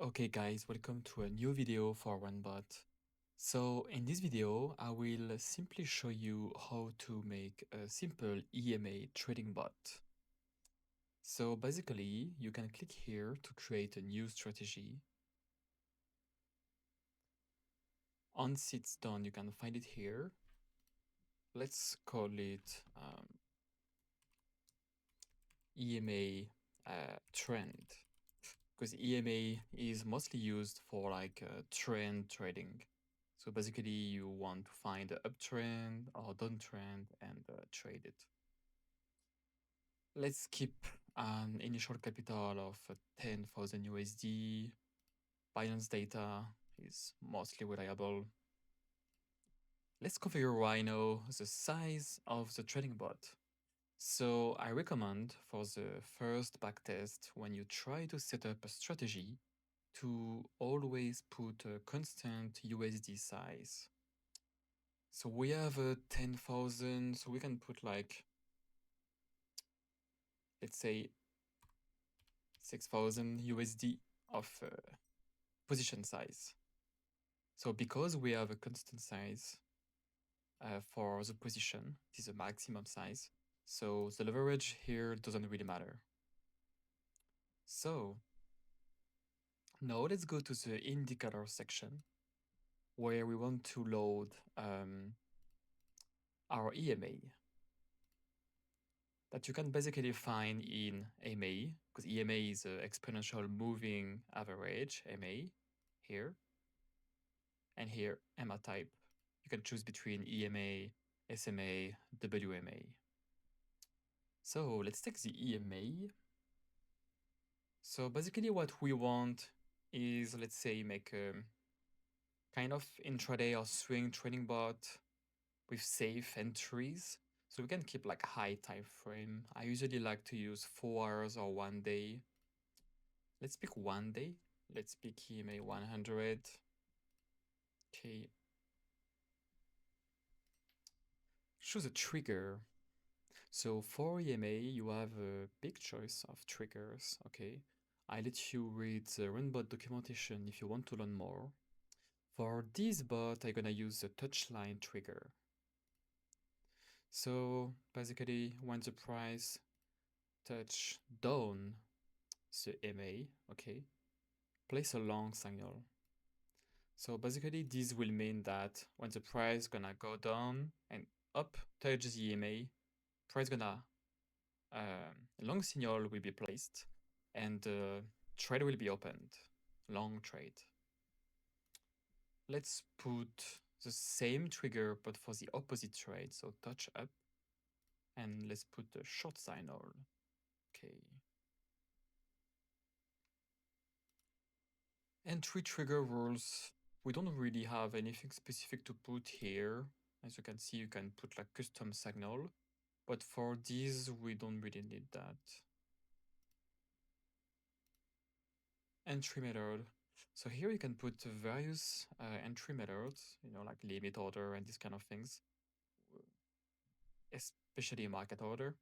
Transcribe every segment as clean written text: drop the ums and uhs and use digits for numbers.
Okay guys, welcome to a new video for Runbot. So in this video, I will simply show you how to make a simple EMA trading bot. So basically, you can click here to create a new strategy. Once it's done, you can find it here. Let's call it EMA trend, because EMA is mostly used for like trend trading. So basically you want to find an uptrend or downtrend and trade it. Let's keep an initial capital of 10,000 USD. Binance data is mostly reliable. Let's configure right now the size of the trading bot. So I recommend for the first backtest, when you try to set up a strategy, to always put a constant USD size. So we have a 10,000, so we can put like, let's say 6,000 USD of position size. So because we have a constant size for the position, it is a maximum size. So the leverage here doesn't really matter. So now let's go to the indicator section where we want to load our EMA that you can basically find in EMA, because EMA is an exponential moving average, EMA, here. And here, EMA type. You can choose between EMA, SMA, WMA. So let's take the EMA. So basically what we want is, let's say, make a kind of intraday or swing trading bot with safe entries. So we can keep like high time frame. I usually like to use 4 hours or 1 day. Let's pick 1 day. Let's pick EMA 100. Okay. Choose a trigger. So for EMA, you have a big choice of triggers, okay? I let you read the Runbot documentation if you want to learn more. For this bot, I'm gonna use the touchline trigger. So basically, when the price touch down the EMA, okay, place a long signal. So basically, this will mean that when the price gonna go down and up, touch the EMA, price gonna long signal will be placed and the trade will be opened. Long trade. Let's put the same trigger but for the opposite trade, so touch up, and let's put the short signal. Okay. Entry trigger rules. We don't really have anything specific to put here. As you can see, you can put like custom signal, but for these, we don't really need that. Entry method. So here you can put various entry methods, like limit order and these kind of things, especially market order.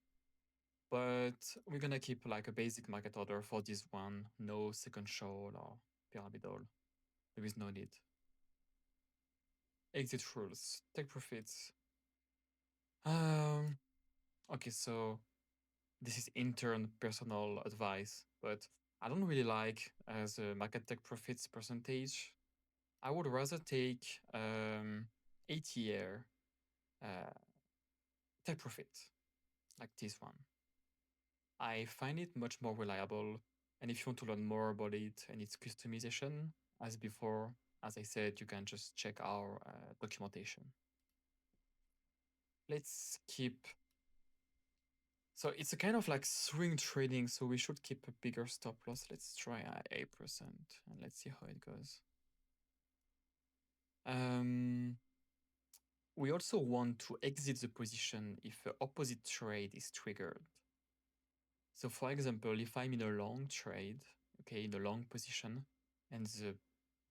But we're gonna keep like a basic market order for this one, no sequential or pyramidal. There is no need. Exit rules, take profits. Okay, so this is intern personal advice, but I don't really like the market take profits percentage. I would rather take ATR take profit, like this one. I find it much more reliable, and if you want to learn more about it and its customization, as before, as I said, you can just check our documentation. Let's keep... So it's a kind of like swing trading, so we should keep a bigger stop loss. Let's try 8%, and let's see how it goes. We also want to exit the position if the opposite trade is triggered. So for example, if I'm in a long trade, okay, in a long position, and the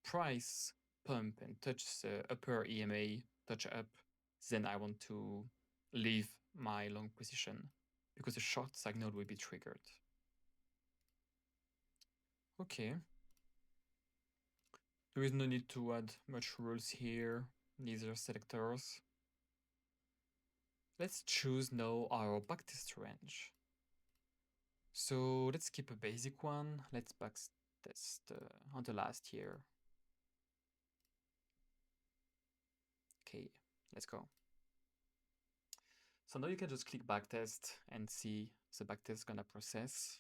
price pump and touch the upper EMA, touch up, then I want to leave my long position because the short signal will be triggered. Okay. There is no need to add much rules here, neither selectors. Let's choose now our backtest range. So let's keep a basic one. Let's backtest on the last year. Okay, let's go. So now you can just click backtest and see the backtest gonna process.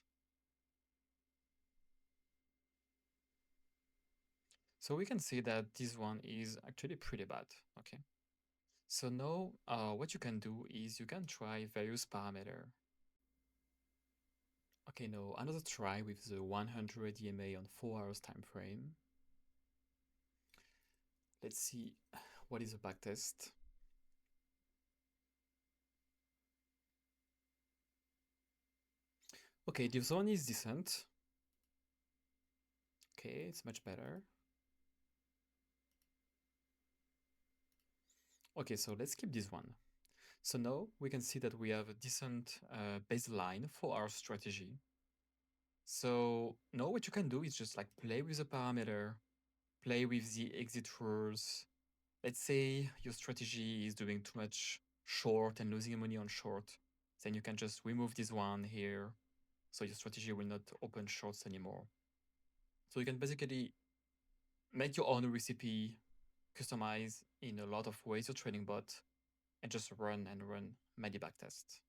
So we can see that this one is actually pretty bad, okay? So now what you can do is you can try various parameter. Okay, now another try with the 100 EMA on 4 hours time frame. Let's see what is a backtest. Okay, this one is decent. Okay, it's much better. Okay, so let's keep this one. So now we can see that we have a decent baseline for our strategy. So now what you can do is just like play with the parameter, play with the exit rules. Let's say your strategy is doing too much short and losing money on short. Then you can just remove this one here. So your strategy will not open shorts anymore. So you can basically make your own recipe, customize in a lot of ways your trading bot, and just run and run many backtests.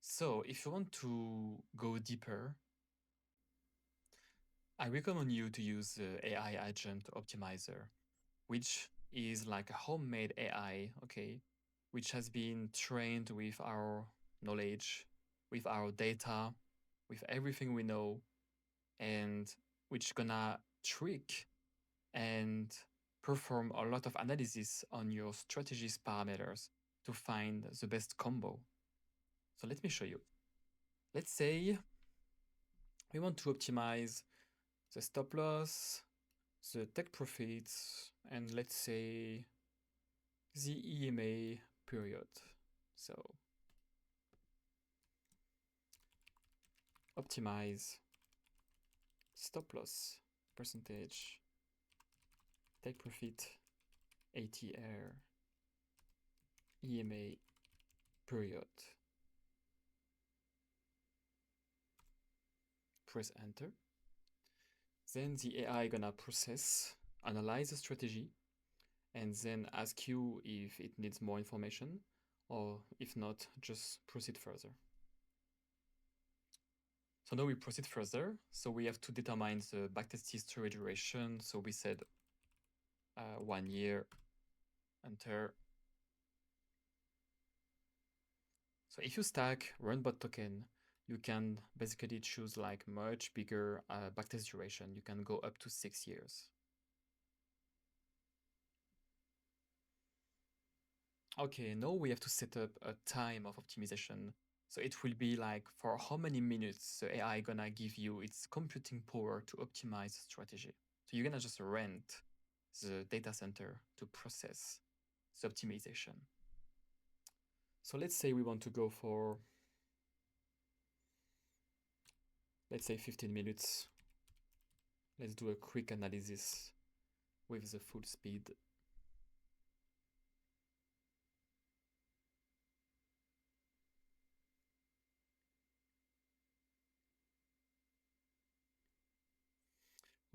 So if you want to go deeper, I recommend you to use the AI Agent Optimizer, which is like a homemade AI, okay, which has been trained with our knowledge, with our data, with everything we know, and which gonna trick and perform a lot of analysis on your strategy's parameters to find the best combo. So let me show you. Let's say we want to optimize the stop loss, the take profits, and let's say the EMA period. So optimize stop loss percentage, take profit, ATR, EMA period. Press enter. Then the AI gonna process, analyze the strategy, and then ask you if it needs more information, or if not, just proceed further. So now we proceed further. So we have to determine the backtest history duration. So we said 1 year, enter. So if you stack Runbot token, you can basically choose like much bigger backtest duration. You can go up to 6 years. Okay, now we have to set up a time of optimization. So it will be like for how many minutes the AI gonna give you its computing power to optimize the strategy. So you're gonna just rent the data center to process the optimization. So let's say we want to go for, let's say 15 minutes. Let's do a quick analysis with the full speed.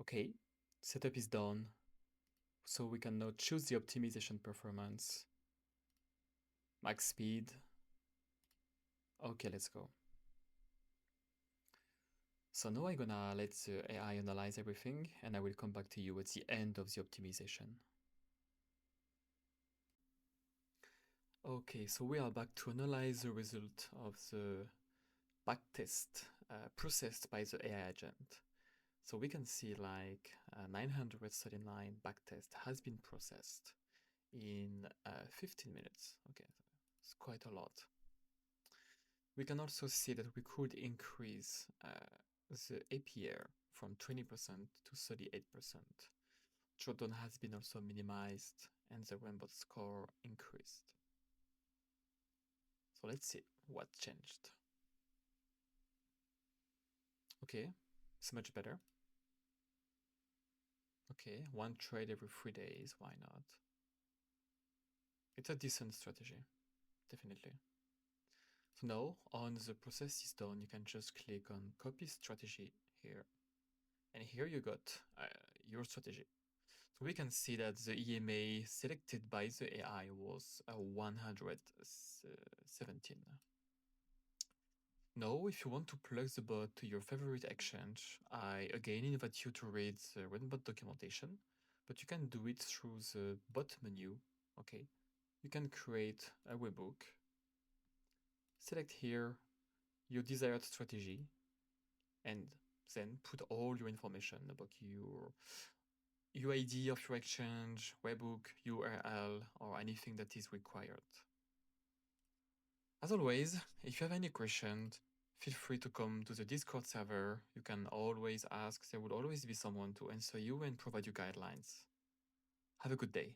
Okay, setup is done. So we can now choose the optimization performance, max speed. Okay, let's go. So now I'm gonna let the AI analyze everything, and I will come back to you at the end of the optimization. Okay, so we are back to analyze the result of the backtest processed by the AI agent. So we can see like 939 backtest has been processed in 15 minutes. Okay, it's quite a lot. We can also see that we could increase the APR from 20% to 38%. Drawdown has been also minimized and the Runbot score increased. So let's see what changed. Okay, it's much better. Okay, one trade every 3 days, why not? It's a decent strategy, definitely. So now, on the process is done, you can just click on copy strategy here. And here you got your strategy. So we can see that the EMA selected by the AI was 117. Now, if you want to plug the bot to your favorite exchange, I again invite you to read the Runbot documentation, but you can do it through the bot menu, okay? You can create a webhook, select here your desired strategy, and then put all your information about your UID of your exchange, webhook, URL, or anything that is required. As always, if you have any questions, feel free to come to the Discord server. You can always ask. There will always be someone to answer you and provide you guidelines. Have a good day.